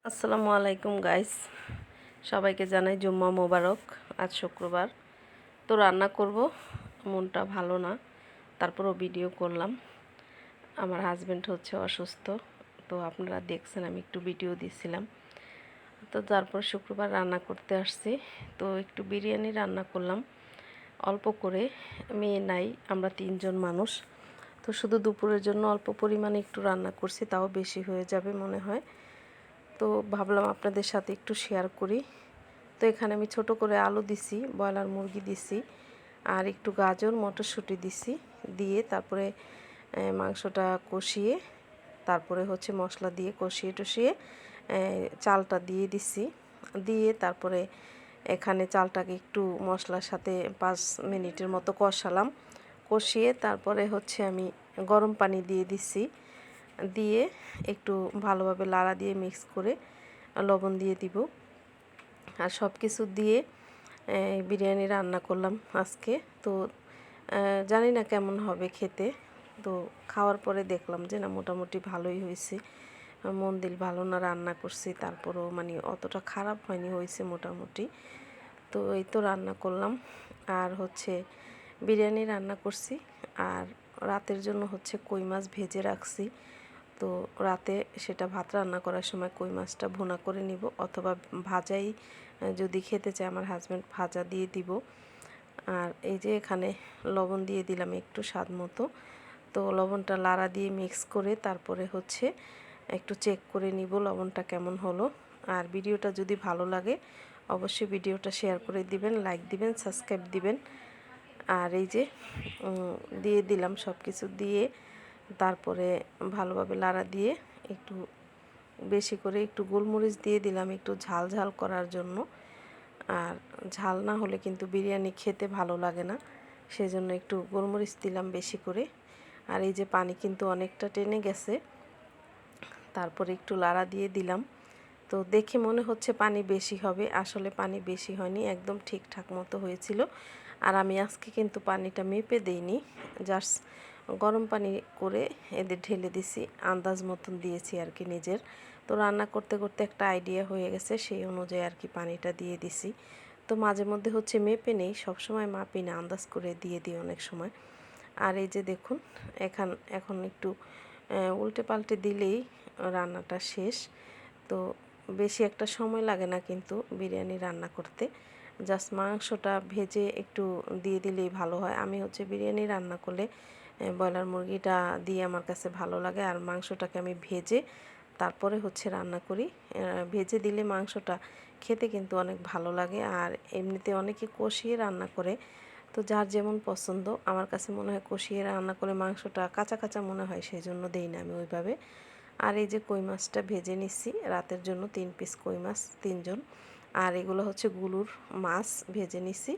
আসসালামু আলাইকুম গাইস, সবাইকে জানাই জুম্মা মোবারক। আজ শুক্রবার, তো রান্না করব, মনটা ভালো না, তারপরও ভিডিও করলাম। আমার হাজব্যান্ড হচ্ছে অসুস্থ, তো আপনারা দেখছেন আমি একটু ভিডিও দিছিলাম। তো তারপর শুক্রবার রান্না করতে আসছি, তো একটু বিরিয়ানি রান্না করলাম অল্প করে। মেয়ে নাই, আমরা 3জন মানুষ, তো শুধু দুপুরের জন্য অল্প পরিমাণে একটু রান্না করছি, তাও বেশি হয়ে যাবে মনে হয়। তো ভাবলাম আপনাদের সাথে একটু শেয়ার করি। তো এখানে আমি ছোট করে আলু দিছি, ব্রয়লার মুরগি দিছি, আর একটু গাজর মটরশুঁটি দিছি, দিয়ে তারপরে মাংসটা কষিয়ে, তারপরে হচ্ছে মশলা দিয়ে কষিয়ে টষিয়ে চালটা দিয়ে দিছি। দিয়ে তারপরে এখানে চালটাকে একটু মশলার সাথে 5 মিনিটের মতো কষালাম। কষিয়ে তারপরে হচ্ছে আমি গরম পানি দিয়ে দিছি, দিয়ে একটু ভালোভাবে লাড়া দিয়ে মিক্স করে লবণ দিয়ে দিব। আর সব কিছু দিয়ে বিরিয়ানি রান্না করলাম আজকে। তো জানি না কেমন হবে খেতে, তো খাওয়ার পরে দেখলাম যে না, মোটামুটি ভালোই হয়েছে। মন দিল ভালো না রান্না করছি, তারপরও মানে অতটা খারাপ হয়নি, হয়েছে মোটামুটি। তো এই তো রান্না করলাম, আর হচ্ছে বিরিয়ানি রান্না করছি। আর রাতের জন্য হচ্ছে কই মাছ ভেজে রাখছি, তো রাতে সেটা ভাত রান্না করার সময় কই মাছটা ভুনা করে নিব, অথবা ভাজাই যদি খেতে চায় আমার হাজব্যান্ড ভাজা দিয়ে দিব। আর এই যে এখানে লবণ দিয়ে দিলাম একটু স্বাদ মতো। তো লবণটা লাড়া দিয়ে মিক্স করে তারপরে হচ্ছে একটু চেক করে নিব লবণটা কেমন হলো। আর ভিডিওটা যদি ভালো লাগে অবশ্যই ভিডিওটা শেয়ার করে দিবেন, লাইক দিবেন, সাবস্ক্রাইব দিবেন। আর এই যে দিয়ে দিলাম সব কিছু দিয়ে, তারপরে ভালোভাবে লাড়া দিয়ে একটু বেশি করে একটু গোলমরিচ দিয়ে দিলাম একটু ঝাল ঝাল করার জন্য। আর ঝাল না হলে কিন্তু বিরিয়ানি খেতে ভালো লাগে না, সেজন্য একটু গোলমরিচ দিলাম বেশি করে। আর এই যে পানি কিন্তু অনেকটা টেনে গেছে, তারপরে একটু লাড়া দিয়ে দিলাম। তো দেখে মনে হচ্ছে পানি বেশি হবে, আসলে পানি বেশি হয়নি, একদম ঠিকঠাক মতো হয়েছিল। আর আমি আজকে কিন্তু পানিটা মেপে দেইনি, জাস্ট গরম পানি করে এদের ঢেলে দিছি, আন্দাজ মতন দিয়েছি আর কি নিজের। তো রান্না করতে করতে একটা আইডিয়া হয়ে গেছে, সেই অনুযায়ী আর কি পানিটা দিয়ে দিছি। তো মাঝে মধ্যে হচ্ছে মেপে নেই, সবসময় মাপি না, আন্দাজ করে দিয়ে দিই অনেক সময়। আর এই যে দেখুন, এখন একটু উল্টে পাল্টে দিলেই রান্নাটা শেষ। তো বেশি একটা সময় লাগে না কিন্তু বিরিয়ানি রান্না করতে, জাস্ট মাংসটা ভেজে একটু দিয়ে দিলেই ভালো হয়। আমি হচ্ছে বিরিয়ানি রান্না করলে ব্রয়লার মুরগিটা দিয়ে আমার কাছে ভালো লাগে, আর মাংসটাকে আমি ভেজে তারপরে হচ্ছে রান্না করি। ভেজে দিলে মাংসটা খেতে কিন্তু অনেক ভালো লাগে, আর এমনিতে অনেকে কষিয়ে রান্না করে, তো যার যেমন পছন্দ। আমার কাছে মনে হয় কষিয়ে রান্না করে মাংসটা কাঁচা কাঁচা মনে হয়, সেই জন্য দেই না আমি ওইভাবে। আর এই যে কই মাছটা ভেজে নিচ্ছি রাতের জন্য, 3 পিস কই মাছ 3জন। আর এগুলো হচ্ছে গুলুর মাছ ভেজে নিছি।